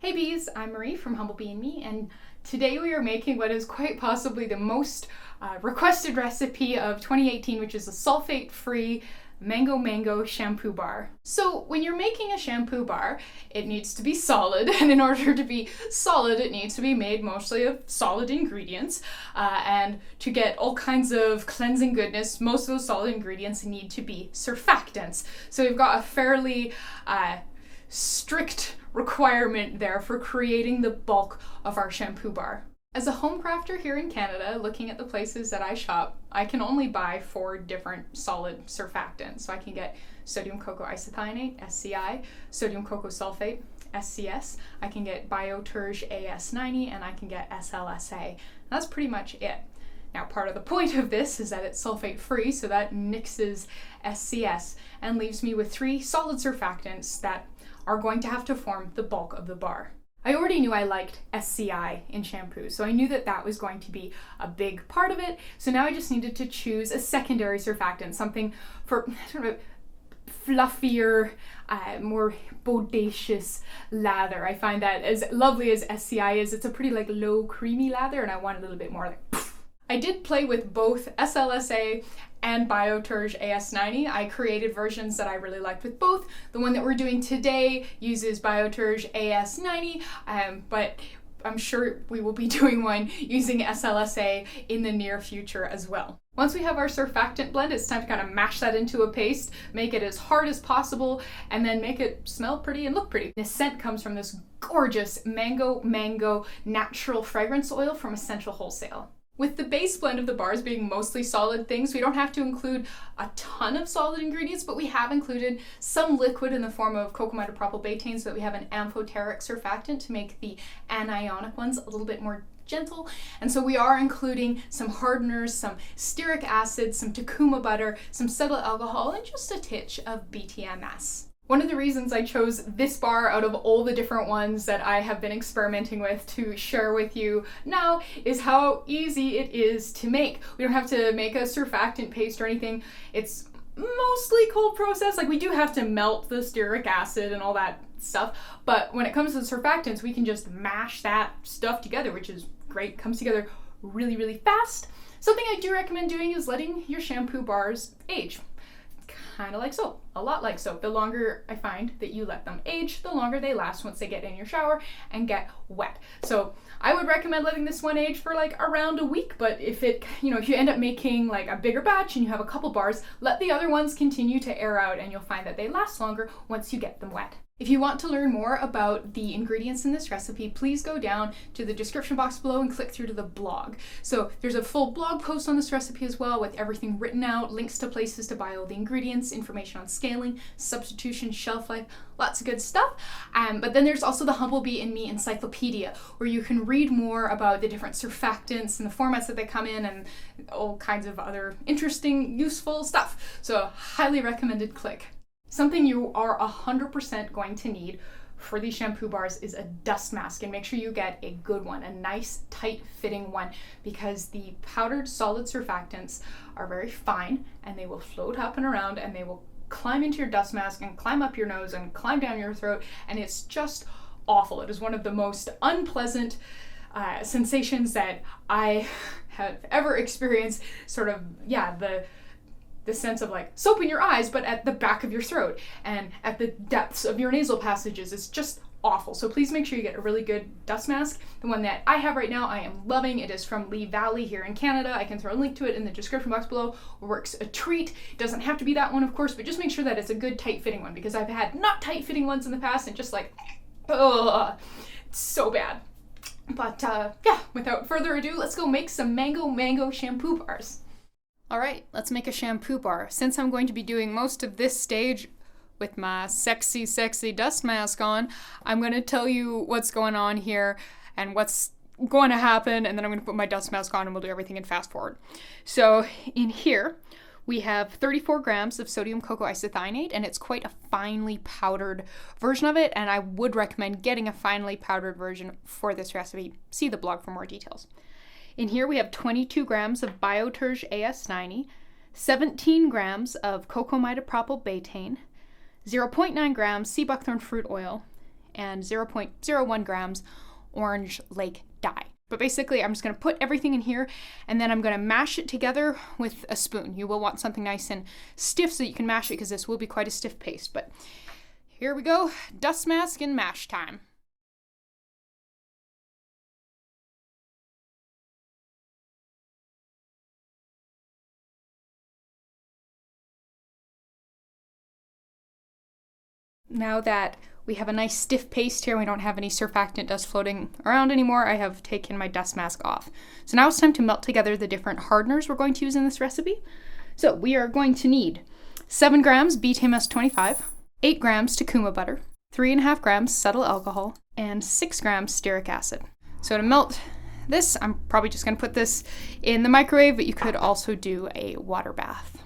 Hey bees, I'm Marie from Humblebee and Me, and today we are making what is quite possibly the most requested recipe of 2018, which is a sulfate-free mango shampoo bar. So when you're making a shampoo bar, it needs to be solid, and in order to be solid, it needs to be made mostly of solid ingredients. And to get all kinds of cleansing goodness, most of those solid ingredients need to be surfactants. So we've got a fairly strict requirement there for creating the bulk of our shampoo bar. As a home crafter here in Canada, looking at the places that I shop, I can only buy 4 different solid surfactants. So I can get sodium cocoa isethionate, SCI, sodium cocoa sulfate, SCS, I can get Bio-Terge AS90, and I can get SLSA. That's pretty much it. Now, part of the point of this is that it's sulfate free, so that nixes SCS and leaves me with 3 solid surfactants that are going to have to form the bulk of the bar. I already knew I liked SCI in shampoo, so I knew that that was going to be a big part of it. So now I just needed to choose a secondary surfactant, something for sort of fluffier, more bodacious lather. I find that as lovely as SCI is, it's a pretty low creamy lather, and I want a little bit more like I did play with both SLSA and Bio-Terge AS90. I created versions that I really liked with both. The one that we're doing today uses Bio-Terge AS90, but I'm sure we will be doing one using SLSA in the near future as well. Once we have our surfactant blend, it's time to kind of mash that into a paste, make it as hard as possible, and then make it smell pretty and look pretty. The scent comes from this gorgeous mango natural fragrance oil from Essential Wholesale. With the base blend of the bars being mostly solid things, we don't have to include a ton of solid ingredients, but we have included some liquid in the form of Cocamidopropyl betaine so that we have an amphoteric surfactant to make the anionic ones a little bit more gentle. And so we are including some hardeners, some stearic acid, some tucuma butter, some cetyl alcohol, and just a titch of BTMS. One of the reasons I chose this bar out of all the different ones that I have been experimenting with to share with you now is how easy it is to make. We don't have to make a surfactant paste or anything. It's mostly cold process. We do have to melt the stearic acid and all that stuff, but when it comes to the surfactants, we can just mash that stuff together, which is great. Comes together really fast. Something I do recommend doing is letting your shampoo bars age. Kind of like soap, a lot like soap. The longer I find that you let them age, the longer they last once they get in your shower and get wet. So I would recommend letting this one age for around a week, but if you end up making a bigger batch and you have a couple bars, let the other ones continue to air out and you'll find that they last longer once you get them wet. If you want to learn more about the ingredients in this recipe, please go down to the description box below and click through to the blog. So there's a full blog post on this recipe as well with everything written out, links to places to buy all the ingredients, information on scaling, substitution, shelf life, lots of good stuff. But then there's also the Humblebee and Me encyclopedia, where you can read more about the different surfactants and the formats that they come in and all kinds of other interesting, useful stuff. So highly recommended click. Something you are 100% going to need for these shampoo bars is a dust mask, and make sure you get a good one, a nice tight fitting one, because the powdered solid surfactants are very fine and they will float up and around and they will climb into your dust mask and climb up your nose and climb down your throat, and it's just awful. It is one of the most unpleasant sensations that I have ever experienced. The sense of soap in your eyes, but at the back of your throat and at the depths of your nasal passages. It's just awful. So please make sure you get a really good dust mask. The one that I have right now, I am loving. It is from Lee Valley here in Canada. I can throw a link to it in the description box below. It works a treat. It doesn't have to be that one, of course, but just make sure that it's a good tight fitting one, because I've had not tight fitting ones in the past and just ugh, it's so bad. But without further ado, let's go make some mango shampoo bars. Alright, let's make a shampoo bar. Since I'm going to be doing most of this stage with my sexy dust mask on, I'm going to tell you what's going on here and what's going to happen, and then I'm going to put my dust mask on and we'll do everything in fast forward. So in here, we have 34 grams of sodium cocoa isethionate, and it's quite a finely powdered version of it, and I would recommend getting a finely powdered version for this recipe. See the blog for more details. In here we have 22 grams of Bio-Terge AS90, 17 grams of Cocamidopropyl betaine, 0.9 grams sea buckthorn fruit oil, and 0.01 grams Orange Lake dye. But basically, I'm just going to put everything in here, and then I'm going to mash it together with a spoon. You will want something nice and stiff so you can mash it, because this will be quite a stiff paste. But here we go, dust mask and mash time. Now that we have a nice stiff paste here, we don't have any surfactant dust floating around anymore, I have taken my dust mask off. So now it's time to melt together the different hardeners we're going to use in this recipe. So we are going to need 7 grams Betaine 25, 8 grams tucuma butter, 3.5 grams cetyl alcohol, and 6 grams stearic acid. So to melt this, I'm probably just going to put this in the microwave, but you could also do a water bath.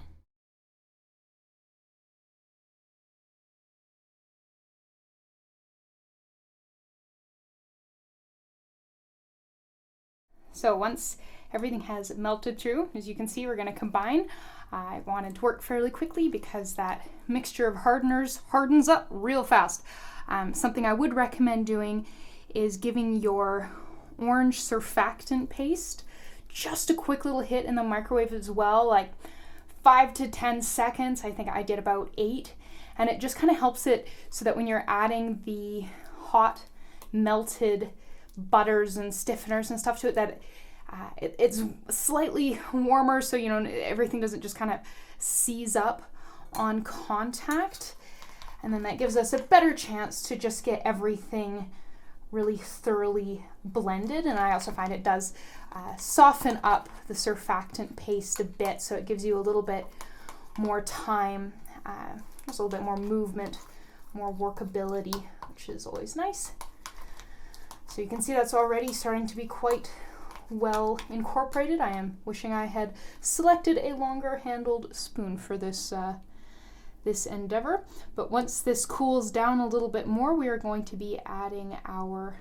So once everything has melted through, as you can see, we're going to combine. I wanted to work fairly quickly because that mixture of hardeners hardens up real fast. Something I would recommend doing is giving your orange surfactant paste just a quick little hit in the microwave as well, like 5 to 10 seconds. I think I did about 8. And it just kind of helps it so that when you're adding the hot melted butters and stiffeners and stuff to it, that it's slightly warmer, so you know everything doesn't just kind of seize up on contact, and then that gives us a better chance to just get everything really thoroughly blended. And I also find it does soften up the surfactant paste a bit, so it gives you a little bit more time, just a little bit more movement, more workability, which is always nice. So you can see that's already starting to be quite well incorporated. I am wishing I had selected a longer handled spoon for this this endeavor. But once this cools down a little bit more, we are going to be adding our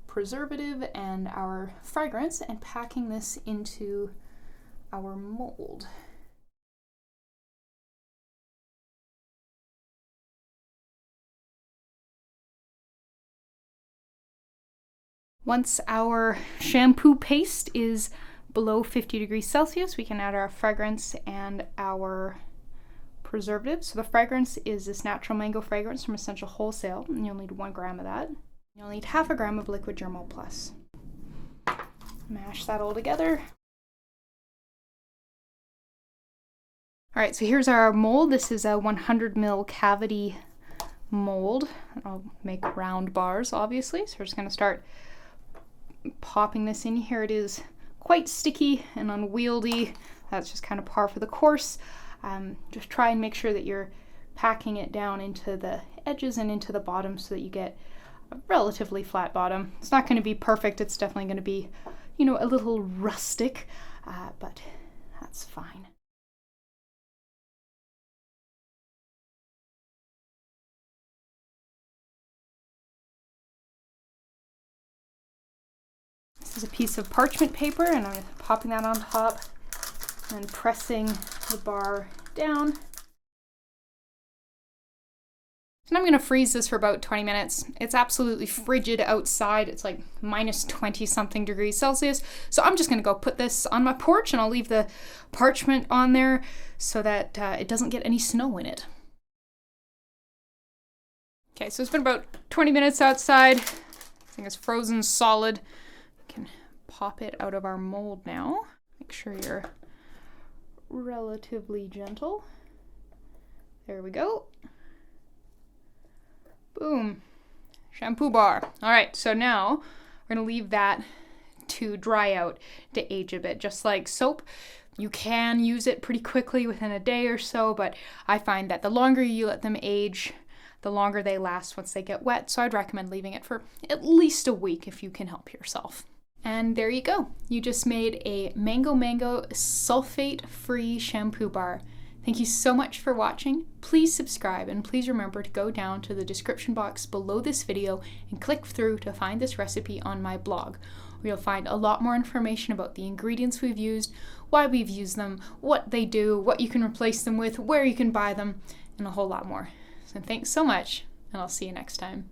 preservative and our fragrance and packing this into our mold. Once our shampoo paste is below 50 degrees Celsius, we can add our fragrance and our preservative. So the fragrance is this natural mango fragrance from Essential Wholesale, and you'll need 1 gram of that. You'll need 0.5 gram of liquid germall plus. Mash that all together. All right, so here's our mold. This is a 100 ml cavity mold. I'll make round bars, obviously. So we're just gonna start popping this in. Here it is quite sticky and unwieldy. That's just kind of par for the course. Just try and make sure that you're packing it down into the edges and into the bottom so that you get a relatively flat bottom. It's not going to be perfect. It's definitely going to be, you know, a little rustic, but that's fine. This is a piece of parchment paper, and I'm popping that on top and pressing the bar down. And I'm going to freeze this for about 20 minutes. It's absolutely frigid outside. It's like minus 20 something degrees Celsius. So I'm just going to go put this on my porch, and I'll leave the parchment on there so that it doesn't get any snow in it. Okay, so it's been about 20 minutes outside. I think it's frozen solid. Can pop it out of our mold now. Make sure you're relatively gentle. There we go. Boom. Shampoo bar. All right, so now we're going to leave that to dry out, to age a bit. Just like soap, you can use it pretty quickly within a day or so, but I find that the longer you let them age, the longer they last once they get wet. So I'd recommend leaving it for at least a week if you can help yourself. And there you go. You just made a Mango sulfate-free shampoo bar. Thank you so much for watching. Please subscribe, and please remember to go down to the description box below this video and click through to find this recipe on my blog, where you'll find a lot more information about the ingredients we've used, why we've used them, what they do, what you can replace them with, where you can buy them, and a whole lot more. So thanks so much, and I'll see you next time.